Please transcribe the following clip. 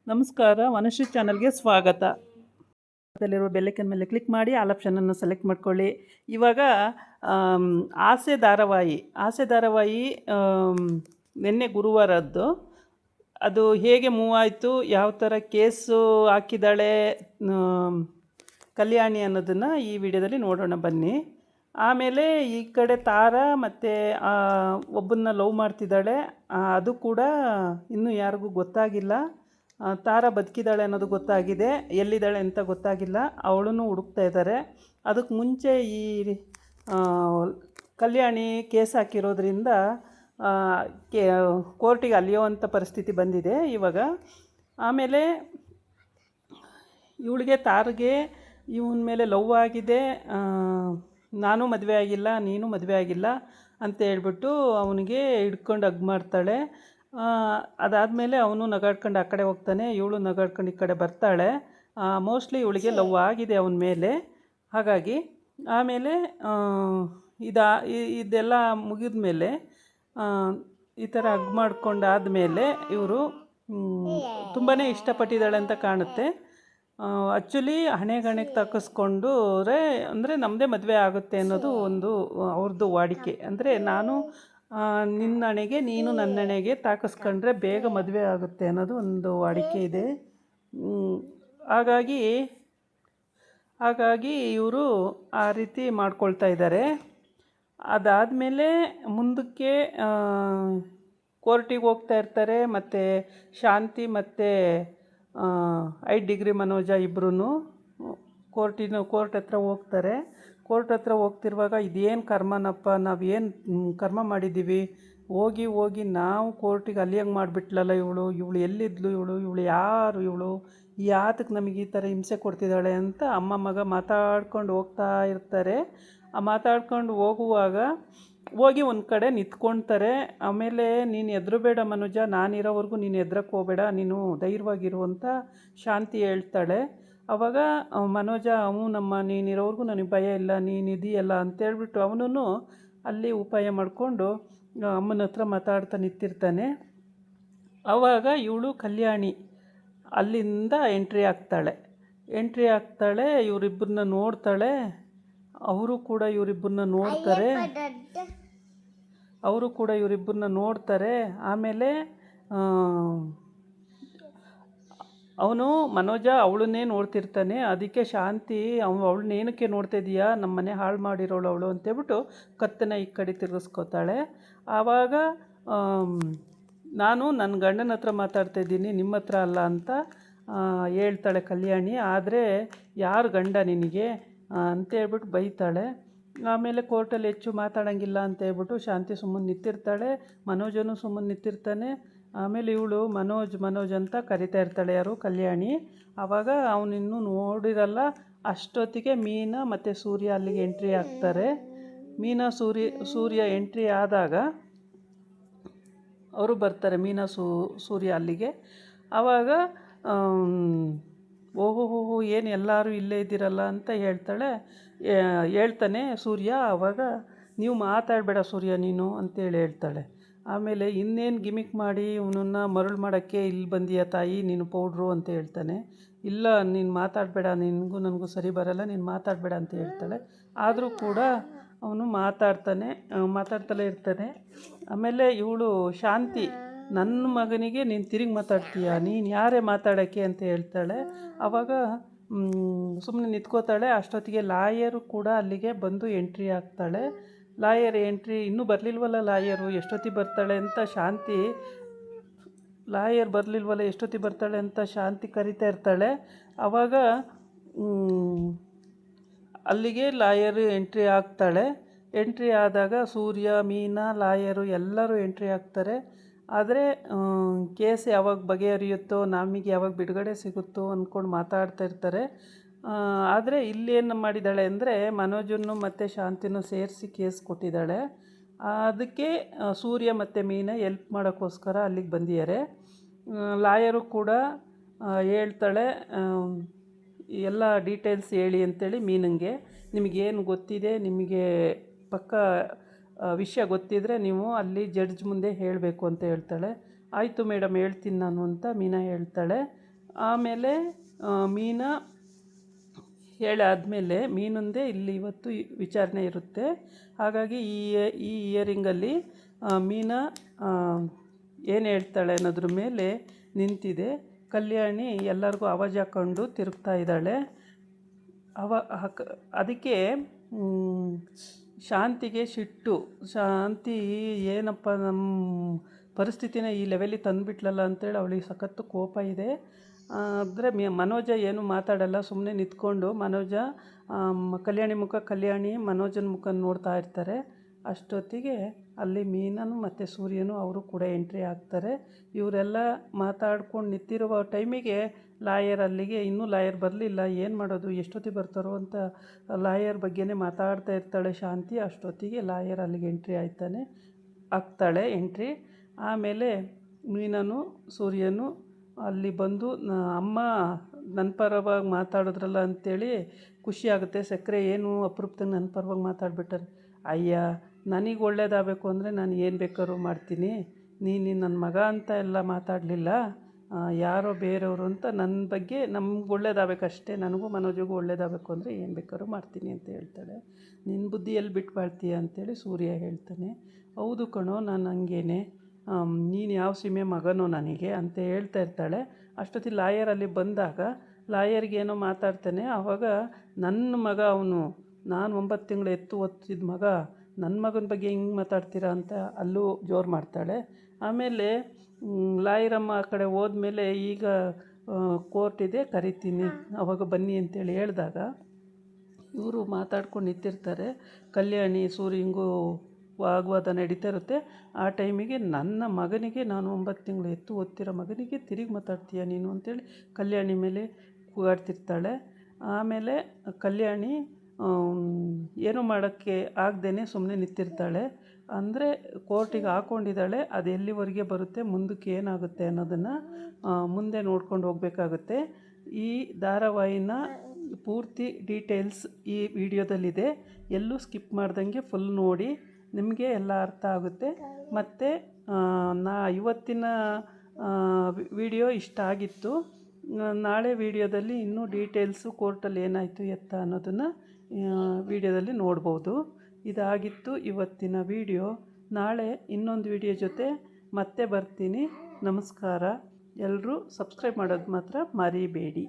ನಮಸ್ಕಾರ, ವನಶ್ರೀ ಚಾನಲ್ಗೆ ಸ್ವಾಗತ. ಅದರಲ್ಲಿರುವ ಬೆಲ್ಲೈಕನ್ ಮೇಲೆ ಕ್ಲಿಕ್ ಮಾಡಿ ಆಲ್ ಆಪ್ಷನನ್ನು ಸೆಲೆಕ್ಟ್ ಮಾಡ್ಕೊಳ್ಳಿ. ಇವಾಗ ಆಸೆ ಧಾರಾವಾಹಿ ನಿನ್ನೆ ಗುರುವಾರದ್ದು. ಅದು ಹೇಗೆ ಮೂವ್ ಆಯಿತು, ಯಾವ ಥರ ಕೇಸು ಹಾಕಿದ್ದಾಳೆ ಕಲ್ಯಾಣಿ ಅನ್ನೋದನ್ನು ಈ ವಿಡಿಯೋದಲ್ಲಿ ನೋಡೋಣ ಬನ್ನಿ. ಆಮೇಲೆ ಈ ಕಡೆ ತಾರಾ ಮತ್ತು ಒಬ್ಬನ್ನ ಲವ್ ಮಾಡ್ತಿದ್ದಾಳೆ. ಅದು ಕೂಡ ಇನ್ನೂ ಯಾರಿಗೂ ಗೊತ್ತಾಗಿಲ್ಲ. ತಾರಾ ಬದುಕಿದ್ದಾಳೆ ಅನ್ನೋದು ಗೊತ್ತಾಗಿದೆ, ಎಲ್ಲಿದ್ದಾಳೆ ಅಂತ ಗೊತ್ತಾಗಿಲ್ಲ. ಅವಳನ್ನು ಹುಡುಕ್ತಾ ಇದ್ದಾರೆ. ಅದಕ್ಕೆ ಮುಂಚೆ ಈ ಕಲ್ಯಾಣಿ ಕೇಸ್ ಹಾಕಿರೋದ್ರಿಂದ ಕೋರ್ಟಿಗೆ ಅಲಿಯುವಂಥ ಪರಿಸ್ಥಿತಿ ಬಂದಿದೆ ಇವಾಗ. ಆಮೇಲೆ ಇವಳಿಗೆ ತಾರಿಗೆ ಇವನ ಮೇಲೆ ಲವ್ ಆಗಿದೆ, ನಾನು ಮದುವೆ ಆಗಿಲ್ಲ, ನೀನು ಮದುವೆ ಆಗಿಲ್ಲ ಅಂತ ಹೇಳ್ಬಿಟ್ಟು ಅವನಿಗೆ ಹಿಡ್ಕೊಂಡು ಹಗ್ ಮಾಡ್ತಾಳೆ. ಅದಾದಮೇಲೆ ಅವನು ನಗಾಡ್ಕೊಂಡು ಆ ಕಡೆ ಹೋಗ್ತಾನೆ, ಇವಳು ನಗಾಡ್ಕೊಂಡು ಈ ಕಡೆ ಬರ್ತಾಳೆ. ಮೋಸ್ಟ್ಲಿ ಇವಳಿಗೆ ಲವ್ ಆಗಿದೆ ಅವನ ಮೇಲೆ. ಹಾಗಾಗಿ ಆಮೇಲೆ ಇದೆಲ್ಲ ಮುಗಿದ ಮೇಲೆ ಈ ಥರ ಹಗ್ ಮಾಡ್ಕೊಂಡಾದಮೇಲೆ ಇವರು ತುಂಬಾ ಇಷ್ಟಪಟ್ಟಿದ್ದಾಳೆ ಅಂತ ಕಾಣುತ್ತೆ. ಆ್ಯಕ್ಚುಲಿ ಹಣೆಗೆ ತಕ್ಕಿಸ್ಕೊಂಡ್ರೆ ಅಂದರೆ ನಮ್ಮದೇ ಮದುವೆ ಆಗುತ್ತೆ ಅನ್ನೋದು ಒಂದು ಅವ್ರದ್ದು ವಾಡಿಕೆ. ಅಂದರೆ ನಾನು ನಿನ್ನ ಹಣೆಗೆ, ನೀನು ನನ್ನ ಹಣೆಗೆ ತಾಕಿಸ್ಕೊಂಡ್ರೆ ಬೇಗ ಮದುವೆ ಆಗುತ್ತೆ ಅನ್ನೋದು ಒಂದು ವಾಡಿಕೆ ಇದೆ. ಹಾಗಾಗಿ ಇವರು ಆ ರೀತಿ ಮಾಡ್ಕೊಳ್ತಾ ಇದ್ದಾರೆ. ಅದಾದಮೇಲೆ ಮುಂದಕ್ಕೆ ಕೋರ್ಟಿಗೆ ಹೋಗ್ತಾ ಇರ್ತಾರೆ. ಮತ್ತು ಶಾಂತಿ ಮತ್ತು 8 ಡಿಗ್ರಿ ಮನೋಜ ಇಬ್ಬರೂ ಕೋರ್ಟ್ ಹತ್ರ ಹೋಗ್ತಾರೆ. ಕೋರ್ಟ್ ಹತ್ರ ಹೋಗ್ತಿರುವಾಗ ಇದೇನು ಕರ್ಮನಪ್ಪ, ನಾವೇನು ಕರ್ಮ ಮಾಡಿದ್ದೀವಿ, ಹೋಗಿ ನಾವು ಕೋರ್ಟಿಗೆ ಅಲಿಯಂಗೆ ಮಾಡಿಬಿಟ್ಲಲ್ಲ ಇವಳು ಎಲ್ಲಿದ್ಲು, ಇವಳು ಯಾರು, ಯಾತಕ್ಕೆ ನಮಗೆ ಈ ಥರ ಹಿಂಸೆ ಕೊಡ್ತಿದ್ದಾಳೆ ಅಂತ ಅಮ್ಮ ಮಗ ಮಾತಾಡ್ಕೊಂಡು ಹೋಗ್ತಾ ಇರ್ತಾರೆ. ಮಾತಾಡ್ಕೊಂಡು ಹೋಗಿ ಒಂದು ಕಡೆ ನಿಂತ್ಕೊಳ್ತಾರೆ. ಆಮೇಲೆ ನೀನು ಹೆದರಬೇಡ ಮನೋಜ, ನಾನಿರೋವರೆಗೂ ನೀನು ಹೆದ್ರಕ್ಕೆ ಹೋಗಬೇಡ, ನೀನು ಧೈರ್ಯವಾಗಿರು ಅಂತ ಶಾಂತಿ ಹೇಳ್ತಾಳೆ. ಆವಾಗ ಮನೋಜ ನಮ್ಮ ನೀನಿರೋವರೆಗೂ ನನಗೆ ಭಯ ಇಲ್ಲ, ನೀನಿದೆಯಲ್ಲ ಅಂತೇಳ್ಬಿಟ್ಟು ಅವನೂ ಅಲ್ಲಿ ಉಪಾಯ ಮಾಡಿಕೊಂಡು ಅಮ್ಮನ ಹತ್ರ ಮಾತಾಡ್ತಾ ನಿಂತಿರ್ತಾನೆ. ಆವಾಗ ಇವಳು ಕಲ್ಯಾಣಿ ಅಲ್ಲಿಂದ ಎಂಟ್ರಿ ಆಗ್ತಾಳೆ. ಇವರಿಬ್ಬರನ್ನ ನೋಡ್ತಾಳೆ. ಅವರು ಕೂಡ ಇವರಿಬ್ಬರನ್ನ ನೋಡ್ತಾರೆ. ಆಮೇಲೆ ಅವನು ಮನೋಜ ಅವಳನ್ನೇ ನೋಡ್ತಿರ್ತಾನೆ. ಅದಕ್ಕೆ ಶಾಂತಿ ಅವಳನ್ನೇನಕ್ಕೆ ನೋಡ್ತಾ ಇದೀಯಾ, ನಮ್ಮ ಮನೆ ಹಾಳು ಮಾಡಿರೋಳು ಅವಳು ಅಂತೇಳ್ಬಿಟ್ಟು ಕತ್ತನ್ನ ಈ ಕಡೆ ತಿರ್ಗಿಸ್ಕೋತಾಳೆ. ಆವಾಗ ನಾನು ನನ್ನ ಗಂಡನ ಹತ್ರ ಮಾತಾಡ್ತಾಯಿದ್ದೀನಿ, ನಿಮ್ಮ ಹತ್ರ ಅಲ್ಲ ಅಂತ ಹೇಳ್ತಾಳೆ ಕಲ್ಯಾಣಿ. ಆದರೆ ಯಾರು ಗಂಡ ನಿನಗೆ ಅಂತೇಳ್ಬಿಟ್ಟು ಬೈತಾಳೆ. ಆಮೇಲೆ ಕೋರ್ಟಲ್ಲಿ ಹೆಚ್ಚು ಮಾತಾಡೋಂಗಿಲ್ಲ ಅಂತೇಳ್ಬಿಟ್ಟು ಶಾಂತಿ ಸುಮ್ಮನೆ ನಿಂತಿರ್ತಾಳೆ. ಮನೋಜನು ಸುಮ್ಮನೆ ನಿಂತಿರ್ತಾನೆ. ಆಮೇಲೆ ಇವಳು ಮನೋಜ್ ಅಂತ ಕರಿತಾ ಇರ್ತಾಳೆ, ಯಾರು ಕಲ್ಯಾಣಿ. ಆವಾಗ ಅವನಿನ್ನೂ ನೋಡಿರಲ್ಲ. ಅಷ್ಟೊತ್ತಿಗೆ ಮೀನಾ ಮತ್ತು ಸೂರ್ಯ ಅಲ್ಲಿಗೆ ಎಂಟ್ರಿ ಆಗ್ತಾರೆ. ಮೀನಾ ಸೂರ್ಯ ಎಂಟ್ರಿ ಆದಾಗ ಅವರು ಬರ್ತಾರೆ, ಮೀನಾ ಸೂರ್ಯ ಅಲ್ಲಿಗೆ. ಆವಾಗ ಓಹೋ ಏನು ಎಲ್ಲರೂ ಇಲ್ಲೇ ಇದ್ದೀರಲ್ಲ ಅಂತ ಹೇಳ್ತಾನೆ ಸೂರ್ಯ. ಆವಾಗ ನೀವು ಮಾತಾಡಬೇಡ ಸೂರ್ಯ ನೀನು ಅಂತೇಳಿ ಹೇಳ್ತಾಳೆ. ಆಮೇಲೆ ಇನ್ನೇನು ಗಿಮಿಕ್ ಮಾಡಿ ಇವನನ್ನು ಮರಳು ಮಾಡೋಕ್ಕೆ ಇಲ್ಲಿ ಬಂದೀಯ ತಾಯಿ ನೀನು ಪೌಡ್ರು ಅಂತ ಹೇಳ್ತಾನೆ. ಇಲ್ಲ ನೀನು ಮಾತಾಡಬೇಡ, ನಿನಗೂ ನನಗೂ ಸರಿ ಬರಲ್ಲ, ನೀನು ಮಾತಾಡಬೇಡ ಅಂತ ಹೇಳ್ತಾಳೆ. ಆದರೂ ಕೂಡ ಅವನು ಮಾತಾಡ್ತಲೇ ಇರ್ತಾನೆ. ಆಮೇಲೆ ಇವಳು ಶಾಂತಿ, ನನ್ನ ಮಗನಿಗೆ ನೀನು ತಿರುಗಿ ಮಾತಾಡ್ತೀಯ, ನೀನು ಯಾರೇ ಮಾತಾಡೋಕ್ಕೆ ಅಂತ ಹೇಳ್ತಾಳೆ. ಆವಾಗ ಸುಮ್ಮನೆ ನಿಂತ್ಕೋತಾಳೆ. ಅಷ್ಟೊತ್ತಿಗೆ ಲಾಯರು ಕೂಡ ಅಲ್ಲಿಗೆ ಬಂದು ಎಂಟ್ರಿ ಆಗ್ತಾಳೆ. ಲಾಯರ್ ಎಂಟ್ರಿ ಇನ್ನೂ ಬರಲಿಲ್ವಲ್ಲ, ಲಾಯರು ಎಷ್ಟೊತ್ತಿಗೆ ಬರ್ತಾಳೆ ಅಂತ ಶಾಂತಿ ಕರಿತಾ ಇರ್ತಾಳೆ. ಆವಾಗ ಅಲ್ಲಿಗೆ ಲಾಯರು ಎಂಟ್ರಿ ಆಗ್ತಾಳೆ. ಎಂಟ್ರಿ ಆದಾಗ ಸೂರ್ಯ, ಮೀನಾ, ಲಾಯರು ಎಲ್ಲರೂ ಎಂಟ್ರಿ ಆಗ್ತಾರೆ. ಆದರೆ ಕೇಸ್ ಯಾವಾಗ ಬಗೆಹರಿಯುತ್ತೋ, ನಮಗೆ ಯಾವಾಗ ಬಿಡುಗಡೆ ಸಿಗುತ್ತೋ ಅಂದ್ಕೊಂಡು ಮಾತಾಡ್ತಾ ಇರ್ತಾರೆ. ಆದರೆ ಇಲ್ಲೇನು ಮಾಡಿದ್ದಾಳೆ ಅಂದರೆ ಮನೋಜನ್ನು ಮತ್ತು ಶಾಂತಿನೂ ಸೇರಿಸಿ ಕೇಸ್ ಕೊಟ್ಟಿದ್ದಾಳೆ. ಅದಕ್ಕೆ ಸೂರ್ಯ ಮತ್ತು ಮೀನಾ ಎಲ್ಪ್ ಮಾಡೋಕ್ಕೋಸ್ಕರ ಅಲ್ಲಿಗೆ ಬಂದಿದ್ದಾರೆ. ಲಾಯರು ಕೂಡ ಹೇಳ್ತಾಳೆ, ಎಲ್ಲ ಡೀಟೇಲ್ಸ್ ಹೇಳಿ ಅಂತೇಳಿ ಮೀನಂಗೆ. ನಿಮಗೇನು ಗೊತ್ತಿದೆ, ನಿಮಗೆ ಪಕ್ಕ ವಿಷಯ ಗೊತ್ತಿದ್ದರೆ ನೀವು ಅಲ್ಲಿ ಜಡ್ಜ್ ಮುಂದೆ ಹೇಳಬೇಕು ಅಂತ ಹೇಳ್ತಾಳೆ. ಆಯಿತು ಮೇಡಮ್ ಹೇಳ್ತೀನಿ ನಾನು ಅಂತ ಮೀನಾ ಹೇಳ್ತಾಳೆ. ಆಮೇಲೆ ಮೀನಾ ಹೇಳಾದಮೇಲೆ ಮೀನಂದೇ ಇಲ್ಲಿ ಇವತ್ತು ವಿಚಾರಣೆ ಇರುತ್ತೆ. ಹಾಗಾಗಿ ಈ ಇಯರಿಂಗಲ್ಲಿ ಮೀನಾ ಏನು ಹೇಳ್ತಾಳೆ ಅನ್ನೋದ್ರ ಮೇಲೆ ನಿಂತಿದೆ. ಕಲ್ಯಾಣಿ ಎಲ್ಲರಿಗೂ ಆವಾಜ್ ಹಾಕ್ಕೊಂಡು ತಿರುಗ್ತಾ ಇದ್ದಾಳೆ. ಅದಕ್ಕೆ ಶಾಂತಿಗೆ ಸಿಟ್ಟು. ಶಾಂತಿ ಏನಪ್ಪ ನಮ್ಮ ಪರಿಸ್ಥಿತಿನ ಈ ಲೆವೆಲಿಗೆ ತಂದುಬಿಟ್ಲಲ್ಲ ಅಂತೇಳಿ ಅವಳಿಗೆ ಸಖತ್ತು ಕೋಪ ಇದೆ. ಆದರೆ ಮನೋಜ ಏನು ಮಾತಾಡಲ್ಲ, ಸುಮ್ಮನೆ ನಿಂತ್ಕೊಂಡು ಕಲ್ಯಾಣಿ ಮನೋಜನ ಮುಖ ನೋಡ್ತಾ ಇರ್ತಾರೆ. ಅಷ್ಟೊತ್ತಿಗೆ ಅಲ್ಲಿ ಮೀನನು ಮತ್ತು ಸೂರ್ಯನು ಅವರು ಕೂಡ ಎಂಟ್ರಿ ಆಗ್ತಾರೆ. ಇವರೆಲ್ಲ ಮಾತಾಡ್ಕೊಂಡು ನಿಂತಿರುವ ಟೈಮಿಗೆ ಅಲ್ಲಿಗೆ ಇನ್ನೂ ಲಾಯರ್ ಬರಲಿಲ್ಲ. ಏನು ಮಾಡೋದು, ಎಷ್ಟೊತ್ತಿಗೆ ಬರ್ತಾರೋ ಅಂತ ಲಾಯರ್ ಬಗ್ಗೆನೇ ಮಾತಾಡ್ತಾ ಇರ್ತಾಳೆ ಶಾಂತಿ. ಅಷ್ಟೊತ್ತಿಗೆ ಲಾಯರ್ ಅಲ್ಲಿಗೆ ಆಗ್ತಾಳೆ ಎಂಟ್ರಿ. ಆಮೇಲೆ ಮೀನನು ಸೂರ್ಯನು ಅಲ್ಲಿ ಬಂದು ಅಮ್ಮ ನನ್ನ ಪರವಾಗಿ ಮಾತಾಡಿದ್ರಲ್ಲ ಅಂಥೇಳಿ ಖುಷಿ ಆಗುತ್ತೆ. ಸಕ್ಕರೆ ಏನು ಅಪರೂಪದಾಗ ನನ್ನ ಪರವಾಗಿ ಮಾತಾಡ್ಬಿಟ್ಟಾರೆ. ಅಯ್ಯ, ನನಗೆ ಒಳ್ಳೇದಾಗಬೇಕು ಅಂದರೆ ನಾನು ಏನು ಬೇಕಾದ್ರೂ ಮಾಡ್ತೀನಿ. ನೀನು ನನ್ನ ಮಗ ಅಂತ ಎಲ್ಲ ಮಾತಾಡಲಿಲ್ಲ, ಯಾರೋ ಬೇರೆಯವರು ಅಂತ ನನ್ನ ಬಗ್ಗೆ ನಮ್ಗೆ ಒಳ್ಳೇದಾಗಬೇಕಷ್ಟೇ. ನನಗೂ ಮನೋಜಿಗೂ ಒಳ್ಳೇದಾಗಬೇಕು ಅಂದರೆ ಏನು ಬೇಕಾದ್ರೂ ಮಾಡ್ತೀನಿ ಅಂತ ಹೇಳ್ತಾಳೆ. ನಿನ್ನ ಬುದ್ಧಿ ಎಲ್ಲಿ ಬಿಟ್ಟು ಬಾಳ್ತೀಯ ಅಂತೇಳಿ ಸೂರ್ಯ ಹೇಳ್ತಾನೆ. ಹೌದು ಕಣೋ, ನಾನು ಹಂಗೇನೆ, ನೀನು ಯಾವ ಸೀಮೆ ಮಗನೋ ನನಗೆ ಅಂತ ಹೇಳ್ತಾ ಇರ್ತಾಳೆ. ಅಷ್ಟೊತ್ತಿಗೆ ಲಾಯರ್ ಅಲ್ಲಿ ಬಂದಾಗ ಲಾಯರ್ಗೇನೋ ಮಾತಾಡ್ತಾನೆ. ಆವಾಗ ನನ್ನ ಮಗ ಅವನು, ನಾನು 9 ತಿಂಗಳು ಎತ್ತು ಒತ್ತಿದ ಮಗ, ನನ್ನ ಮಗನ ಬಗ್ಗೆ ಹಿಂಗೆ ಮಾತಾಡ್ತೀರಾ ಅಂತ ಅಲ್ಲೂ ಜೋರು ಮಾಡ್ತಾಳೆ. ಆಮೇಲೆ ಲಾಯರಮ್ಮ ಆ ಕಡೆ ಹೋದ್ಮೇಲೆ ಈಗ ಕೋರ್ಟ್ ಇದೆ, ಕರಿತೀನಿ, ಅವಾಗ ಬನ್ನಿ ಅಂತೇಳಿ ಹೇಳಿದಾಗ ಇವರು ಮಾತಾಡ್ಕೊಂಡು ನಿಂತಿರ್ತಾರೆ. ಕಲ್ಯಾಣಿ ಸೂರ್ಯಂಗೂ ವಾಗ್ವಾದ ನಡೀತಾ ಇರುತ್ತೆ. ಆ ಟೈಮಿಗೆ ನನ್ನ ಮಗನಿಗೆ, ನಾನು 9 ತಿಂಗಳು ಎತ್ತು ಒತ್ತಿರೋ ಮಗನಿಗೆ ತಿರುಗಿ ಮಾತಾಡ್ತೀಯ ನೀನು ಅಂತೇಳಿ ಕಲ್ಯಾಣಿ ಮೇಲೆ ಕೂಗಾಡ್ತಿರ್ತಾಳೆ. ಆಮೇಲೆ ಕಲ್ಯಾಣಿ ಏನೂ ಮಾಡೋಕ್ಕೆ ಆಗದೇನೆ ಸುಮ್ಮನೆ ನಿಂತಿರ್ತಾಳೆ. ಅಂದರೆ ಕೋರ್ಟಿಗೆ ಹಾಕ್ಕೊಂಡಿದ್ದಾಳೆ. ಅದು ಎಲ್ಲಿವರೆಗೆ ಬರುತ್ತೆ, ಮುಂದಕ್ಕೆ ಏನಾಗುತ್ತೆ ಅನ್ನೋದನ್ನು ಮುಂದೆ ನೋಡ್ಕೊಂಡು ಹೋಗಬೇಕಾಗುತ್ತೆ. ಈ ಧಾರಾವಾಹಿನ ಪೂರ್ತಿ ಡೀಟೇಲ್ಸ್ ಈ ವಿಡಿಯೋದಲ್ಲಿದೆ. ಎಲ್ಲೂ ಸ್ಕಿಪ್ ಮಾಡ್ದಂಗೆ ಫುಲ್ ನೋಡಿ, ನಿಮಗೆ ಎಲ್ಲ ಅರ್ಥ ಆಗುತ್ತೆ. ಮತ್ತು ಇವತ್ತಿನ ವಿಡಿಯೋ ಇಷ್ಟ ಆಗಿತ್ತು. ನಾಳೆ ವಿಡಿಯೋದಲ್ಲಿ ಇನ್ನೂ ಡೀಟೇಲ್ಸು ಕೋರ್ಟಲ್ಲಿ ಏನಾಯಿತು ಎತ್ತ ಅನ್ನೋದನ್ನು ವಿಡಿಯೋದಲ್ಲಿ ನೋಡ್ಬೋದು. ಇದಾಗಿತ್ತು ಇವತ್ತಿನ ವಿಡಿಯೋ. ನಾಳೆ ಇನ್ನೊಂದು ವಿಡಿಯೋ ಜೊತೆ ಮತ್ತೆ ಬರ್ತೀನಿ. ನಮಸ್ಕಾರ. ಎಲ್ಲರೂ ಸಬ್ಸ್ಕ್ರೈಬ್ ಮಾಡೋದು ಮಾತ್ರ ಮರಿಬೇಡಿ.